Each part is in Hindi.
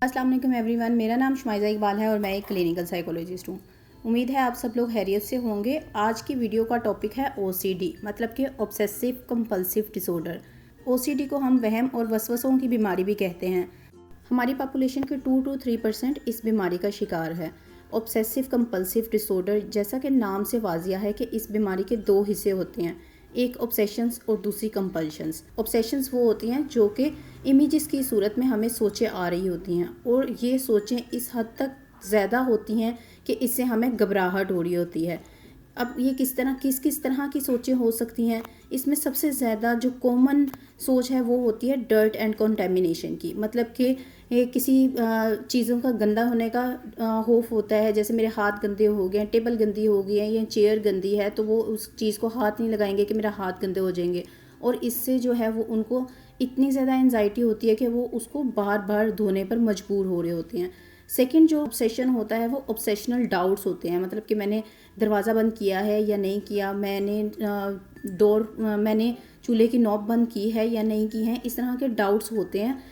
अस्सलाम वालेकुम एवरीवन, मेरा नाम शुमाइज़ा इकबाल है और मैं एक क्लिनिकल साइकोलॉजिस्ट हूँ। उम्मीद है आप सब लोग खैरियत से होंगे। आज की वीडियो का टॉपिक है ओसीडी, मतलब कि ऑब्सेसिव कंपल्सिव डिसऑर्डर। ओसीडी को हम वहम और वसवसों की बीमारी भी कहते हैं। हमारी पॉपुलेशन के 2 to 3% इस बीमारी का शिकार है। ऑब्सेसिव कंपल्सिव डिसऑर्डर, जैसा कि नाम से वाजिया है कि इस बीमारी के दो हिस्से होते हैं, एक ऑब्सेशंस और दूसरी कंपल्शंस। ऑब्सेशंस वो होती हैं जो कि इमेजेस की सूरत में हमें सोचें आ रही होती हैं और ये सोचें इस हद तक ज़्यादा होती हैं कि इससे हमें घबराहट हो रही होती है। अब ये किस तरह की सोचें हो सकती हैं। इसमें सबसे ज़्यादा जो कॉमन सोच है वो होती है डर्ट एंड कंटेमिनेशन की, मतलब कि ये किसी चीज़ों का गंदा होने का खौफ होता है। जैसे मेरे हाथ गंदे हो गए हैं, टेबल गंदी हो गई है या चेयर गंदी है, तो वो उस चीज़ को हाथ नहीं लगाएंगे कि मेरा हाथ गंदे हो जाएंगे। और इससे जो है वो उनको इतनी ज़्यादा एंजाइटी होती है कि वो उसको बार बार धोने पर मजबूर हो रहे होते हैं। सेकंड जो ऑब्सेशन होता है वो ऑब्सेशनल डाउट्स होते हैं, मतलब कि मैंने दरवाज़ा बंद किया है या नहीं किया, मैंने चूल्हे की नॉब बंद की है या नहीं की है। इस तरह के डाउट्स होते हैं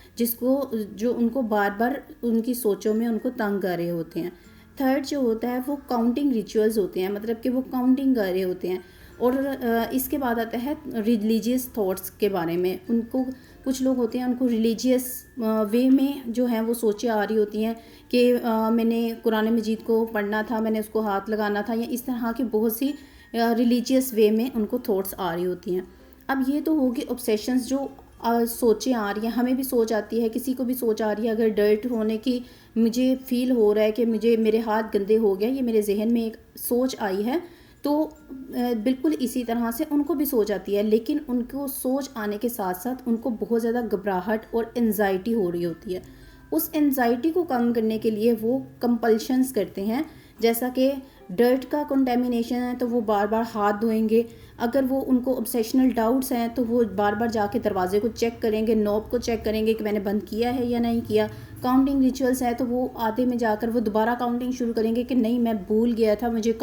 जो उनको बार बार उनकी सोचों में उनको तंग कर रहे होते हैं। थर्ड जो होता है वो काउंटिंग रिचुअल्स होते हैं, मतलब कि वो काउंटिंग कर रहे होते हैं। और इसके बाद आता है रिलीजियस थॉट्स के बारे में। उनको कुछ लोग होते हैं, उनको रिलीजियस वे में जो है वो सोचें आ रही होती हैं कि मैंने कुरान मजीद को पढ़ना था, मैंने उसको हाथ लगाना था, या इस तरह की बहुत सी रिलीजियस वे में उनको थॉट्स आ रही होती हैं। अब ये तो होगी ऑब्सेशंस जो सोचें आ रही हैं, हमें भी सोच आती है, किसी को भी सोच आ रही है। अगर डर्ट होने की मुझे फील हो रहा है कि मेरे हाथ गंदे हो गए, ये मेरे जहन में एक सोच आई है, तो बिल्कुल इसी तरह से उनको भी सोच आती है। लेकिन उनको सोच आने के साथ साथ उनको बहुत ज़्यादा घबराहट और एंजाइटी हो रही होती है। उस एंजाइटी को कम करने के लिए वो कंपल्शंस करते हैं। जैसा कि डर्ट का कंटेमिनेशन है तो वो बार बार हाथ धोएंगे। अगर वो उनको ऑब्सेशनल डाउट्स हैं तो वो बार बार जाके दरवाजे को चेक करेंगे, नॉब को चेक करेंगे कि मैंने बंद किया है या नहीं किया। काउंटिंग रिचुअल्स है तो वो आधे में जाकर वो दोबारा काउंटिंग शुरू करेंगे कि नहीं, मैं भूल गया था, मुझे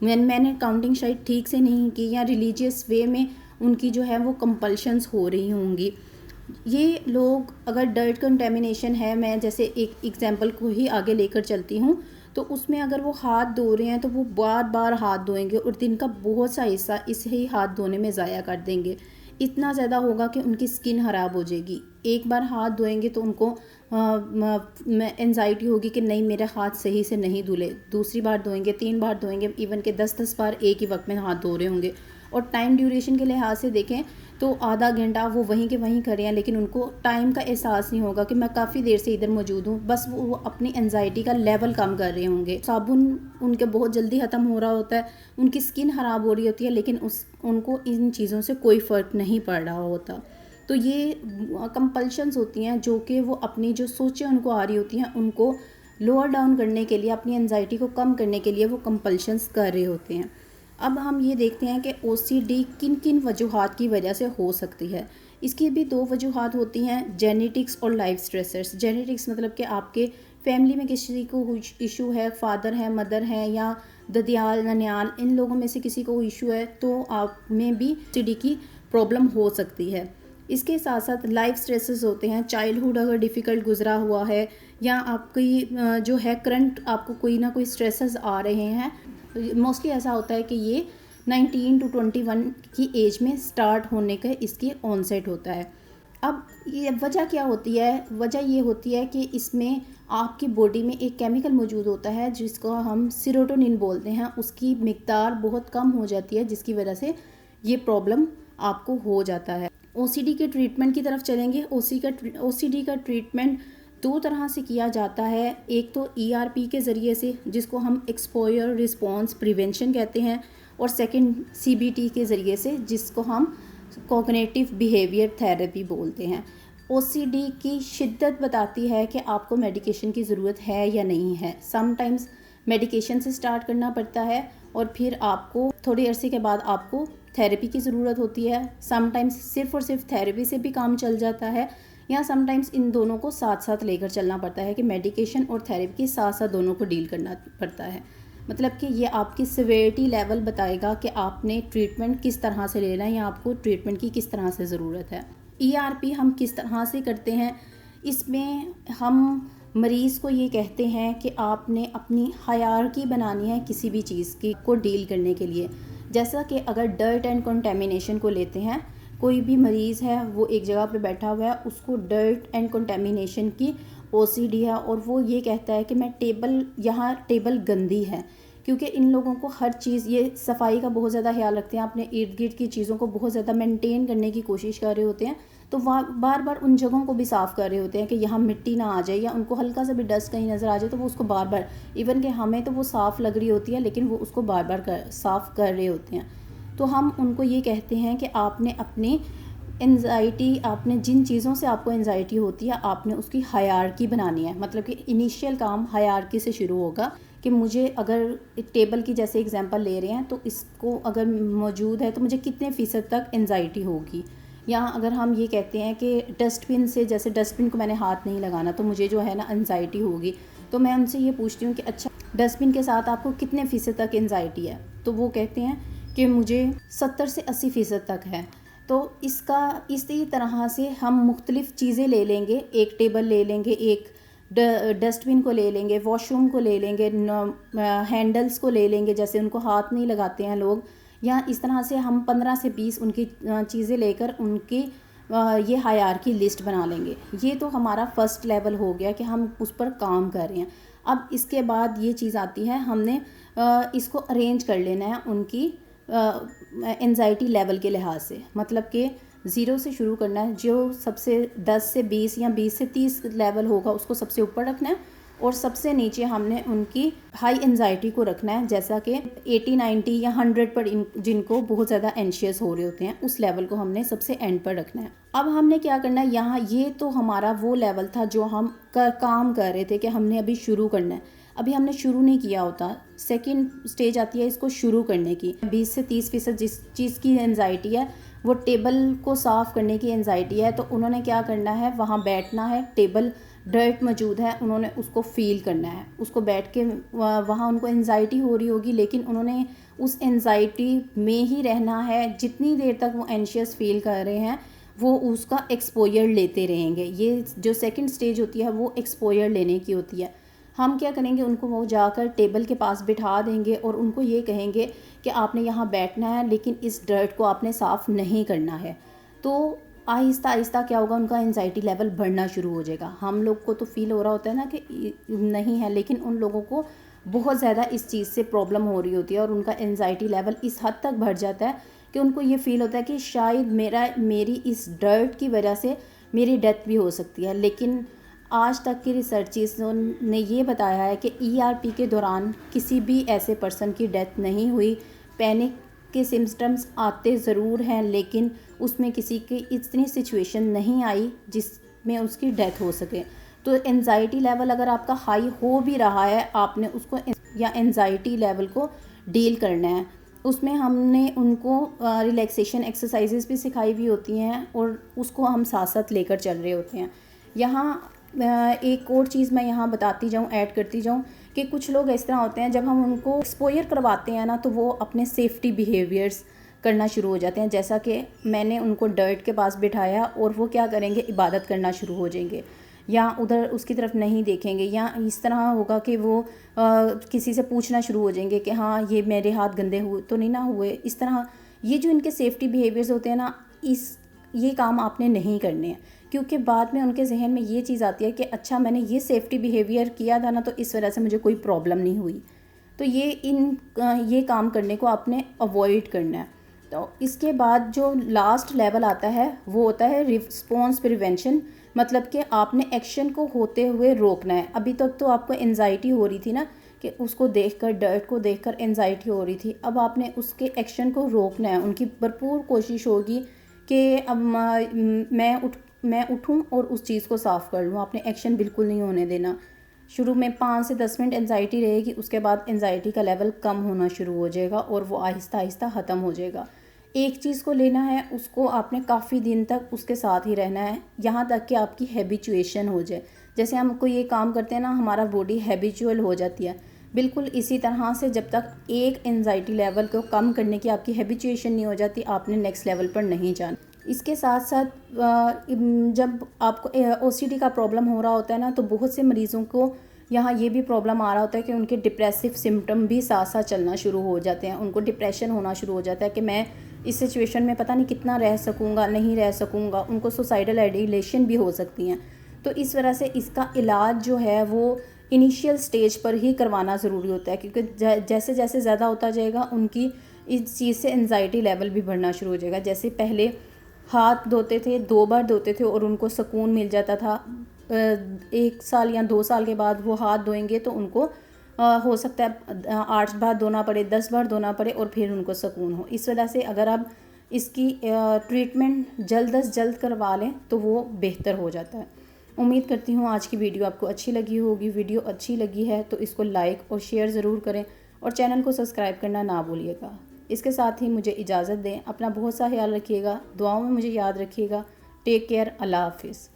मैंने काउंटिंग शायद ठीक से नहीं की, या रिलीजियस वे में उनकी जो है वो कंपल्शंस हो रही होंगी। ये लोग अगर डर्ट कंटेमिनेशन है, मैं जैसे एक एग्जांपल को ही आगे लेकर चलती हूँ, तो उसमें अगर वो हाथ धो रहे हैं तो वो बार बार हाथ धोएंगे और दिन का बहुत सा हिस्सा इसे ही हाथ धोने में ज़ाया कर देंगे। इतना ज़्यादा होगा कि उनकी स्किन ख़राब हो जाएगी। एक बार हाथ धोएंगे तो उनको एंजाइटी होगी कि नहीं, मेरे हाथ सही से नहीं धुले। दूसरी बार धोएंगे, 3 बार धोएंगे, इवन के 10-10 बार एक ही वक्त में हाथ धो रहे होंगे। और टाइम ड्यूरेशन के लिहाज से देखें तो आधा घंटा वो वहीं के वहीं करें, लेकिन उनको टाइम का एहसास नहीं होगा कि मैं काफ़ी देर से इधर मौजूद हूँ। बस वो अपनी एंजाइटी का लेवल कम कर रहे होंगे। साबुन उनके बहुत जल्दी ख़त्म हो रहा होता है, उनकी स्किन ख़राब हो रही होती है, लेकिन उनको इन चीज़ों से कोई फ़र्क नहीं पड़ रहा होता। तो ये कंपल्शंस होती हैं जो कि वो अपनी जो सोचें उनको आ रही होती हैं उनको लोअर डाउन करने के लिए, अपनी एंजाइटी को कम करने के लिए वो कंपल्शंस कर रहे होते हैं। अब हम ये देखते हैं कि ओसीडी किन किन वजूहात की वजह से हो सकती है। इसकी भी 2 वजूहात होती हैं, जेनेटिक्स और लाइफ स्ट्रेसर्स। जेनेटिक्स मतलब कि आपके फैमिली में किसी को इशू है, फादर है, मदर है, या ददियाल ननियाल, इन लोगों में से किसी को इशू है तो आप में भी ओसीडी की प्रॉब्लम हो सकती है। इसके साथ साथ लाइफ स्ट्रेसेस होते हैं। चाइल्डहुड अगर डिफ़िकल्ट गुजरा हुआ है, या आपकी जो है करंट आपको कोई ना कोई स्ट्रेसेस आ रहे हैं, मोस्टली ऐसा होता है कि ये 19 to 21 की एज में स्टार्ट होने का इसकी ऑनसेट होता है। अब ये वजह क्या होती है? वजह ये होती है कि इसमें आपकी बॉडी में एक केमिकल मौजूद होता है जिसको हम सेरोटोनिन बोलते हैं। उसकी मिकदार बहुत कम हो जाती है, जिसकी वजह से ये प्रॉब्लम आपको हो जाता है। ओसीडी के ट्रीटमेंट की तरफ चलेंगे। ओसीडी का ट्रीटमेंट 2 तरह से किया जाता है। एक तो ईआरपी के ज़रिए से, जिसको हम एक्सपोजर रिस्पॉन्स प्रिवेंशन कहते हैं, और सेकंड सीबीटी के ज़रिए से, जिसको हम कॉग्निटिव बिहेवियर थेरेपी बोलते हैं। ओसीडी की शिद्दत बताती है कि आपको मेडिकेशन की ज़रूरत है या नहीं है। समटाइम्स मेडिकेशन से स्टार्ट करना पड़ता है और फिर आपको थोड़े अरसे के बाद आपको थेरेपी की ज़रूरत होती है। समटाइम्स सिर्फ़ और सिर्फ थेरेपी से भी काम चल जाता है, या समटाइम्स इन दोनों को साथ साथ लेकर चलना पड़ता है कि मेडिकेशन और थेरेपी के साथ साथ दोनों को डील करना पड़ता है। मतलब कि ये आपकी सिवियरिटी लेवल बताएगा कि आपने ट्रीटमेंट किस तरह से लेना है या आपको ट्रीटमेंट की किस तरह से ज़रूरत है। ईआरपी हम किस तरह से करते हैं, इसमें हम मरीज़ को ये कहते हैं कि आपने अपनी हायरार्की बनानी है किसी भी चीज़ की को डील करने के लिए। जैसा कि अगर डर्ट एंड कंटेमिनेशन को लेते हैं, कोई भी मरीज़ है वो एक जगह पे बैठा हुआ है, उसको डर्ट एंड कंटेमिनेशन की ओसीडी है और वो ये कहता है कि मैं यहाँ टेबल गंदी है, क्योंकि इन लोगों को हर चीज़, ये सफाई का बहुत ज़्यादा ख्याल रखते हैं, अपने इर्द गिर्द की चीज़ों को बहुत ज़्यादा मेंटेन करने की कोशिश कर रहे होते हैं। तो वह बार बार उन जगहों को भी साफ़ कर रहे होते हैं कि यहाँ मिट्टी ना आ जाए, या उनको हल्का सा भी डस्ट कहीं नज़र आ जाए तो वो उसको बार बार, इवन कि हमें तो वो साफ़ लग रही होती है लेकिन वो उसको बार बार साफ़ कर रहे होते हैं। तो हम उनको ये कहते हैं कि आपने अपनी एंजाइटी, आपने जिन चीज़ों से आपको एंजाइटी होती है आपने उसकी हायरार्की बनानी है। मतलब कि इनिशियल काम हायरार्की से शुरू होगा कि मुझे अगर टेबल की जैसे एग्जांपल ले रहे हैं तो इसको अगर मौजूद है तो मुझे कितने फ़ीसद तक एंजाइटी होगी। या अगर हम ये कहते हैं कि डस्टबिन से, जैसे डस्टबिन को मैंने हाथ नहीं लगाना तो मुझे जो है ना एंजाइटी होगी, तो मैं उनसे ये पूछती हूँ कि अच्छा डस्टबिन के साथ आपको कितने फ़ीसद तक एंजाइटी है, तो वो कहते हैं कि मुझे 70 से 80% तक है। तो इसी तरह से हम मुख्तलिफ़ चीज़ें ले लेंगे, एक टेबल ले लेंगे, एक डस्टबिन को ले लेंगे, वॉशरूम को ले लेंगे, हैंडल्स को ले लेंगे जैसे उनको हाथ नहीं लगाते हैं लोग, या इस तरह से हम 15 से 20 उनकी चीज़ें लेकर उनकी ये हायरार्की लिस्ट बना लेंगे। ये तो हमारा फर्स्ट लेवल हो गया कि हम उस पर काम कर रहे हैं। अब इसके बाद ये चीज़ आती है, हमने इसको अरेंज कर लेना है उनकी एंजाइटी लेवल के लिहाज से। मतलब कि 0 से शुरू करना है, जो सबसे 10 से 20 या 20 से 30 लेवल होगा उसको सबसे ऊपर रखना है, और सबसे नीचे हमने उनकी हाई एंजाइटी को रखना है, जैसा कि 80, 90 या 100 पर जिनको बहुत ज़्यादा एंशियस हो रहे होते हैं उस लेवल को हमने सबसे एंड पर रखना है। अब हमने क्या करना है यहाँ, ये तो हमारा वो लेवल था जो हम काम कर रहे थे कि हमने अभी शुरू करना है। अभी हमने शुरू नहीं किया होता, सेकंड स्टेज आती है इसको शुरू करने की। 20 से 30% जिस चीज़ की एंजाइटी है वो टेबल को साफ़ करने की एंजाइटी है, तो उन्होंने क्या करना है, वहाँ बैठना है, टेबल डर्ट मौजूद है, उन्होंने उसको फ़ील करना है, उसको बैठ के वहाँ उनको एंजाइटी हो रही होगी लेकिन उन्होंने उस एंजाइटी में ही रहना है। जितनी देर तक वो एंशियस फ़ील कर रहे हैं वो उसका एक्सपोजर लेते रहेंगे। ये जो सेकंड स्टेज होती है वो एक्सपोजर लेने की होती है। हम क्या करेंगे, उनको वो जाकर टेबल के पास बिठा देंगे और उनको ये कहेंगे कि आपने यहाँ बैठना है लेकिन इस डर्ट को आपने साफ़ नहीं करना है। तो आहिस्ता आहिस्ता क्या होगा, उनका एंजाइटी लेवल बढ़ना शुरू हो जाएगा। हम लोग को तो फील हो रहा होता है ना कि नहीं है, लेकिन उन लोगों को बहुत ज़्यादा इस चीज़ से प्रॉब्लम हो रही होती है और उनका एंजाइटी लेवल इस हद तक बढ़ जाता है कि उनको ये फ़ील होता है कि शायद मेरी इस डर्ट की वजह से मेरी डेथ भी हो सकती है। लेकिन आज तक की रिसर्चेस ने ये बताया है कि ERP के दौरान किसी भी ऐसे पर्सन की डेथ नहीं हुई। पैनिक के सिम्टम्स आते ज़रूर हैं लेकिन उसमें किसी की इतनी सिचुएशन नहीं आई जिसमें उसकी डेथ हो सके। तो एंजाइटी लेवल अगर आपका हाई हो भी रहा है, आपने उसको या एंजाइटी लेवल को डील करना है। उसमें हमने उनको रिलैक्सेशन एक्सरसाइजेस भी सिखाई हुई होती हैं और उसको हम साथ साथ लेकर चल रहे होते हैं। यहाँ एक और चीज़ मैं यहाँ बताती जाऊँ, ऐड करती जाऊँ कि कुछ लोग इस तरह होते हैं, जब हम उनको एक्सपोजर करवाते हैं ना तो वो अपने सेफ्टी बिहेवियर्स करना शुरू हो जाते हैं। जैसा कि मैंने उनको डर्ट के पास बिठाया और वो क्या करेंगे, इबादत करना शुरू हो जाएंगे या उधर उसकी तरफ नहीं देखेंगे, या इस तरह होगा कि वो किसी से पूछना शुरू हो जाएंगे कि हाँ ये मेरे हाथ गंदे हुए तो नहीं ना हुए। इस तरह ये जो इनके सेफ्टी बिहेवियर्स होते हैं ना, ये काम आपने नहीं करने हैं, क्योंकि बाद में उनके जहन में ये चीज़ आती है कि अच्छा मैंने ये सेफ्टी बिहेवियर किया था ना तो इस वजह से मुझे कोई प्रॉब्लम नहीं हुई। तो ये काम करने को आपने अवॉइड करना है। तो इसके बाद जो लास्ट लेवल आता है वो होता है रिस्पॉन्स प्रिवेंशन। मतलब कि आपने एक्शन को होते हुए रोकना है। अभी तक तो आपको एंजाइटी हो रही थी ना कि उसको देखकर, डर्ट को देखकर एंजाइटी हो रही थी, अब आपने उसके एक्शन को रोकना है। उनकी भरपूर कोशिश होगी कि अब मैं उठूं और उस चीज़ को साफ़ कर लूँ। आपने एक्शन बिल्कुल नहीं होने देना। शुरू में 5 से 10 मिनट एंजाइटी रहेगी, उसके बाद एंजाइटी का लेवल कम होना शुरू हो जाएगा और वो आहिस्ता आहिस्ता ख़त्म हो जाएगा। एक चीज़ को लेना है, उसको आपने काफ़ी दिन तक उसके साथ ही रहना है, यहाँ तक कि आपकी हैबिचुएशन हो जाए। जैसे हम कोई ये काम करते हैं ना, हमारा बॉडी हैबिचुअल हो जाती है। बिल्कुल इसी तरह से जब तक एक एंजाइटी लेवल को कम करने की आपकी हैबिचुएशन नहीं हो जाती, आपने नेक्स्ट लेवल पर नहीं जाना। इसके साथ साथ जब आपको ओसीडी का प्रॉब्लम हो रहा होता है ना, तो बहुत से मरीज़ों को यहाँ ये भी प्रॉब्लम आ रहा होता है कि उनके डिप्रेसिव सिम्टम भी साथ साथ चलना शुरू हो जाते हैं। उनको डिप्रेशन होना शुरू हो जाता है कि मैं इस सिचुएशन में पता नहीं कितना रह सकूँगा, नहीं रह सकूँगा। उनको सुसाइडल आइडियलेशन भी हो सकती हैं। तो इस वजह से इसका इलाज जो है वो इनिशियल स्टेज पर ही करवाना ज़रूरी होता है, क्योंकि जैसे जैसे ज़्यादा होता जाएगा उनकी इस चीज़ से एंजाइटी लेवल भी बढ़ना शुरू हो जाएगा। जैसे पहले हाथ धोते थे, 2 बार धोते थे और उनको सुकून मिल जाता था। 1 साल या 2 साल के बाद वो हाथ धोएंगे तो उनको हो सकता है 8 बार धोना पड़े, 10 बार धोना पड़े और फिर उनको सुकून हो। इस वजह से अगर आप इसकी ट्रीटमेंट जल्द अज़ जल्द करवा लें तो वो बेहतर हो जाता है। उम्मीद करती हूँ आज की वीडियो आपको अच्छी लगी होगी। वीडियो अच्छी लगी है तो इसको लाइक और शेयर ज़रूर करें और चैनल को सब्सक्राइब करना ना भूलिएगा। इसके साथ ही मुझे इजाज़त दें। अपना बहुत सा ख्याल रखिएगा, दुआओं में मुझे याद रखिएगा। Take care. अल्लाह हाफिज़।